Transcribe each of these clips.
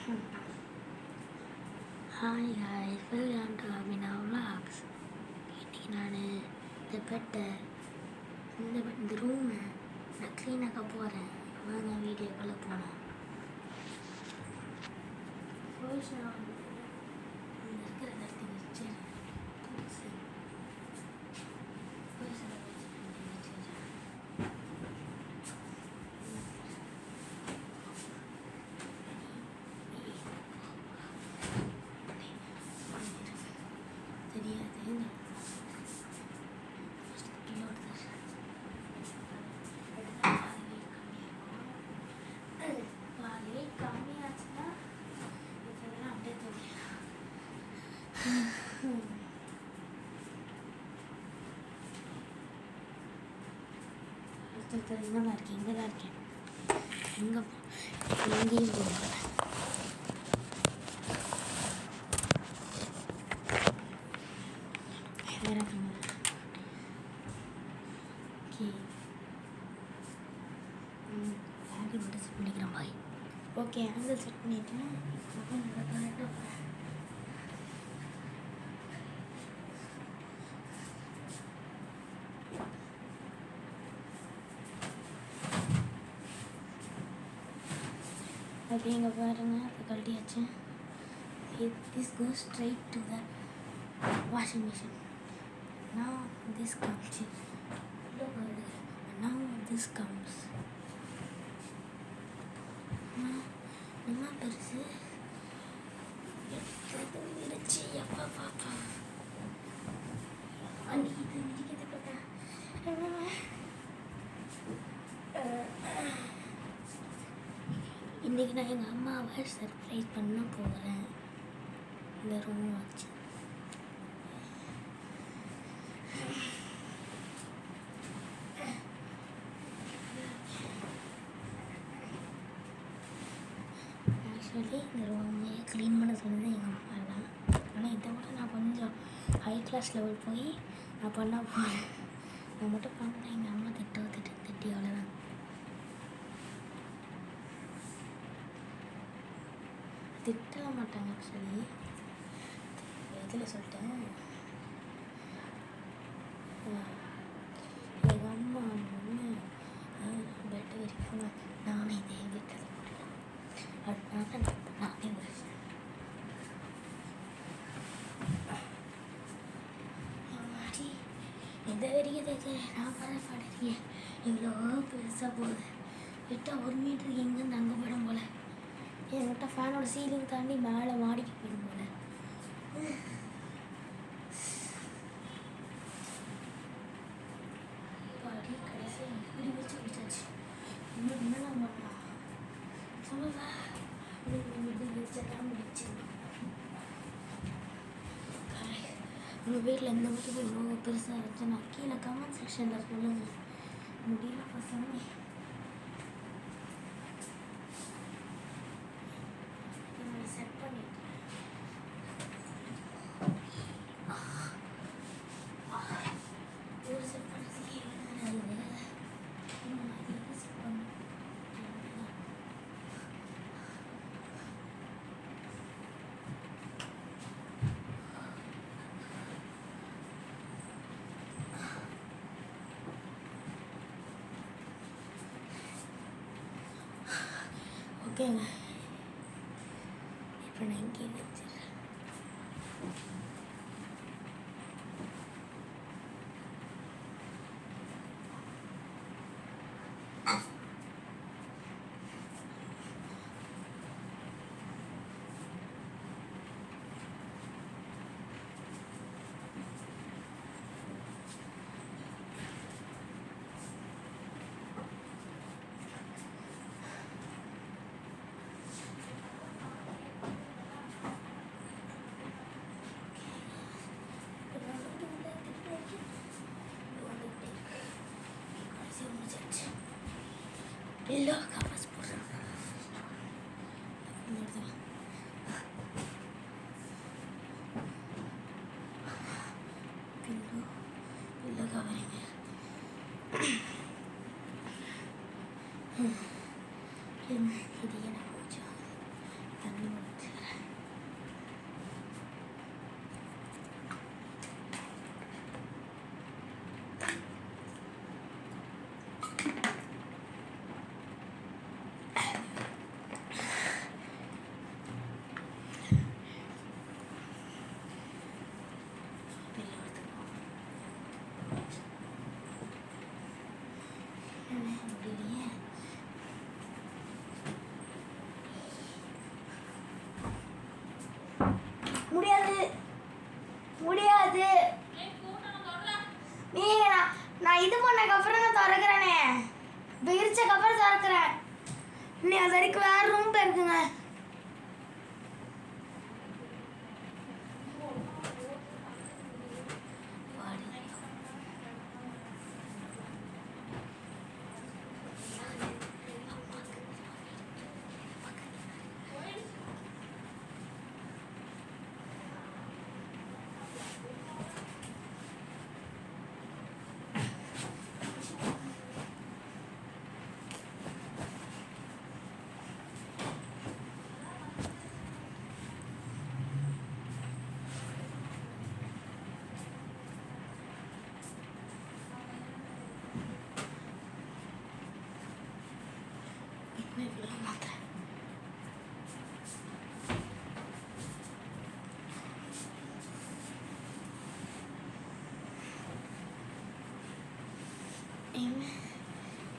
Hi guys, welcome to Abina vlogs. இன்றைக்கி நான் இந்த பெட்டை இந்த ரூமை நான் க்ளீனாக்க போகிறேன். வாங்க வீடியோக்குள்ளே போனோம். ஃபர்ஸ்ட் நான் வந்து இங்கே இருக்கிற இடத்துக்கு வச்சிடுறேன். தெரியாது கம்மியாச்சுன்னா அப்படியே தூக்கிடலாம். இங்கே தான் இருக்கேன், இங்கே தான் இருக்கேன். எங்கேயும் போகல. ஆங்கிள் மட்டும் செட் பண்ணிக்கிறேன் பாய். ஓகே, ஆங்கிள் செட் பண்ணிட்டேன். ஓகே, இங்கே பாருங்க, அதை கழட்டியாச்சு. This goes straight to the washing machine. Now this comes. Now this comes. நம்ம பெருசு விரிச்சு எப்போ பார்ப்போம். இன்றைக்கி நான் எங்கள் அம்மாவை சர்ப்ரைஸ் பண்ண போகிறேன். இந்த ரூம் வச்சு ஆக்சுவலி இந்த ரூமையே க்ளீன் பண்ண சொன்னது எங்கள் அம்மா தான். ஆனால் இதை விட நான் கொஞ்சம் ஹை கிளாஸ் லெவல் போய் நான் பண்ண போகிறேன். நான் மட்டும் பண்ணேன், எங்கள் அம்மா திட்டி அவ்வளோதான். திட்டல மாட்டாங்க. ஆக்சுவலி இதில் சொல்லிட்டேன், எங்கள் அம்மா ஒன்று பெட்டை வரைக்கும் நானே இதே வீட்டில் போட்டுட்டேன். அதனால நானே வரைச்சேன். எந்த வரைக்கும் நான் பாடுறேன். இவ்வளோ பெருசாக போகுது. விட்டால் 1 மீட்டருக்கு எங்கேருந்து அங்கே போயிடும் போல். என்கிட்ட ஃபேனோட சீலிங் தாண்டி மேலே மாடிக்கு போயிடும் போல். பாடி கடைசி இப்படி வச்சு பிடிச்சாச்சு. இன்னும் என்னெல்லாம் பண்ணலாம் சொல்லுவா. வச்செல்லாம் முடிச்சு உங்கள் வீட்டில் எந்த மட்டும் இவ்வளோ பெருசாக வச்சேன்னா கீழே கமெண்ட் செக்ஷனில் சொல்லுங்கள். முடியல பசங்க. செட் பண்ணிட்டேன். ஒரு செட் பண்ணுறதுக்கு செட் பண்ண ஓகேங்க. இப்போ நான் இங்கே வச்சிடுறேன். இல்லை கவர்ஸ் போடுறேன். பில்லோ கவரிங்க. இது எனக்கு கொஞ்சம் தண்ணி வச்சுக்கிறேன். முடியாது முடியாது. நீ நான் இது பண்ணக்கப்புறம் நான் திறக்கிறேனே, பிரிச்சக்கப்புறம் திறக்கிறேன். நீ அது வரைக்கும் வேற ரூம் போயிருக்குங்க.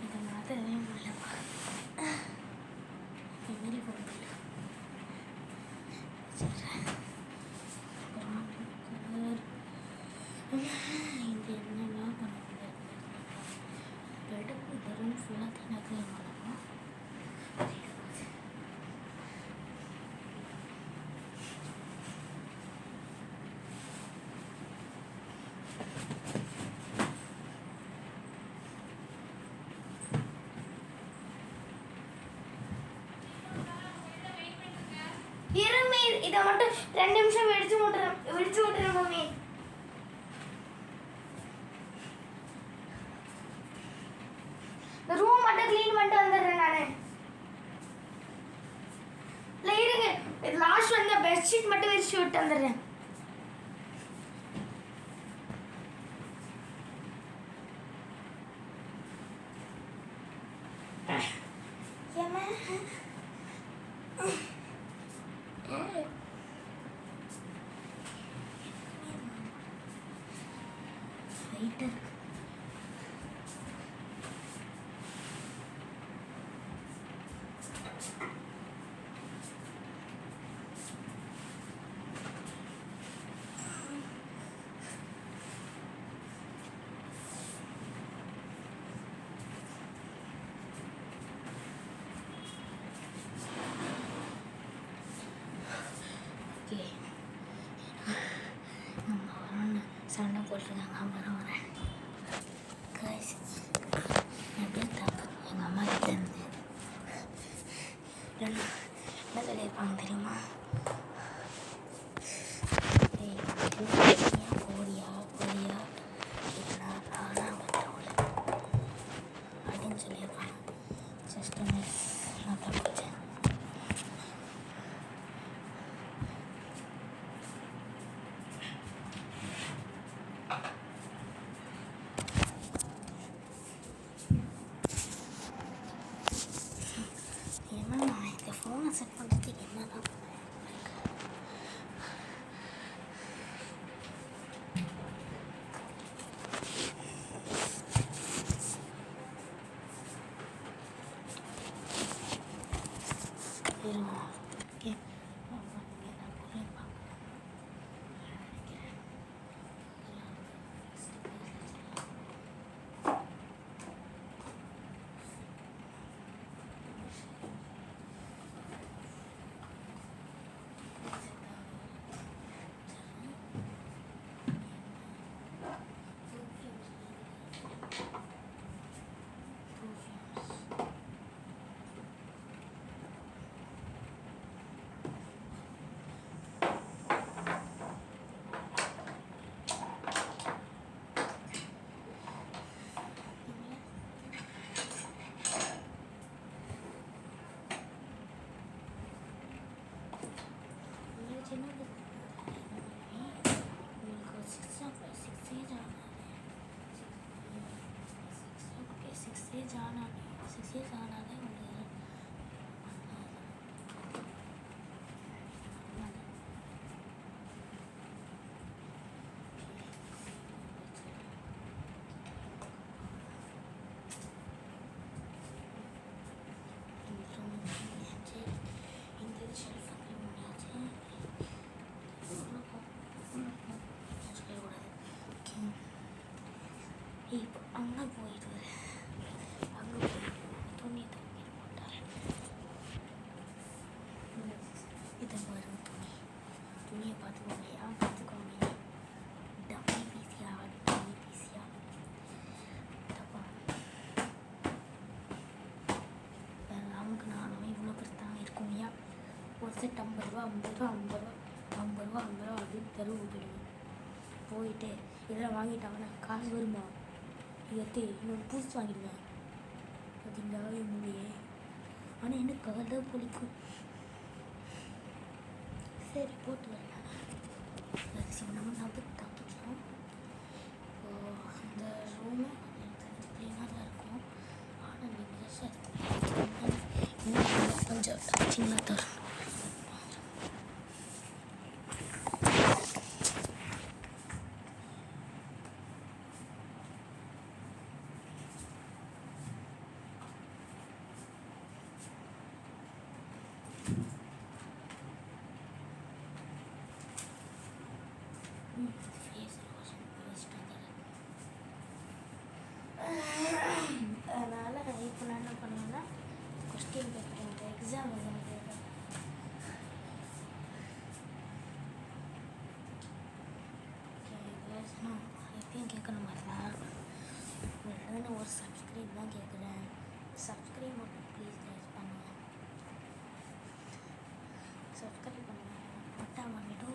இதை மாற்றவே முடியலப்பா. மெமரி போடுறதில்ல. இது என்னெல்லாம் பண்ண முடியாது. இந்த ரூம் ஃபுல்லாக தனக்கு பண்ணணும். இருமி இதை மட்டும் 2 நிமிஷம் வெடிச்சு விட்டுறேன் மம்மி. ரூம் மட்டும் க்ளீன் பண்ணிட்டு வந்துடுறேன் நானு. இல்லை இருங்க, லாஸ்ட் வந்து பெட்ஷீட் மட்டும் விரிச்சு விட்டு வந்துடுறேன். சண்டை போட்டுருக்காங்க. அப்புறம் வரேன் கைஸ். எப்படி தப்பு எங்கள் அம்மா கிட்ட இருந்து என்ன சொல்லியிருப்பாங்க தெரியுமா? போடியா போடியா இல்லைனா நானாக பற்றவில்ல அப்படின்னு சொல்லியிருப்பாங்க. ஜஸ்ட் மிஸ் நான் தப்பிச்சேன். ஃபோனை செட் பண்ணுறதுக்கு என்ன தான் ஓகே. ஏஜ் ஆனாலே 6 இயர்ஸ் ஆனாலே ஒரு இப்போ அங்கே போயிட்டு அங்கே போய் துணி தூக்கிட்டு போட்டார். இதை பாருங்க துணியை பார்த்துக்கோங்க. பார்த்துக்கோங்க. டம்மி பீஸியா தப்பா நமக்கு நானும் இவ்வளோ பெருசு தான் இருக்கும். ஏன் ஒரு செட் 50 ரூபா அப்படின்னு தெருவு போயிடுவேன். போயிட்டு இதெல்லாம் வாங்கிட்டாங்கன்னா காசு வருமா எடுத்து இன்னொரு புதுசு வாங்கிடுவேன். பார்த்தீங்களா என் மூலையே. ஆனால் எனக்கு கதை பிடிக்கும். சரி போட்டு வரேன். சரி நம்ம தப்பிக்கலாம். இப்போது இந்த ரூமே கொஞ்சம் க்ளீனாக தான் இருக்கும். ஆனால் நீங்கள் கொஞ்சம் டச்சிங்காக தரும். அதனால் இப்போ நான் என்ன பண்ணேன்னா கொஸ்டின் பேப்பர் எக்ஸாம் எழுதுனது எப்பயும் கேட்குற மாதிரி தான் எழுதுன ஒரு சப்ஸ்கிரைப் தான் கேட்குறேன். சப்ஸ்கிரைப் மட்டும் ப்ளீஸ் பண்ணுங்கள். சப்ஸ்கிரைப் பண்ணுங்கள். பட்டா வாங்கிட்டு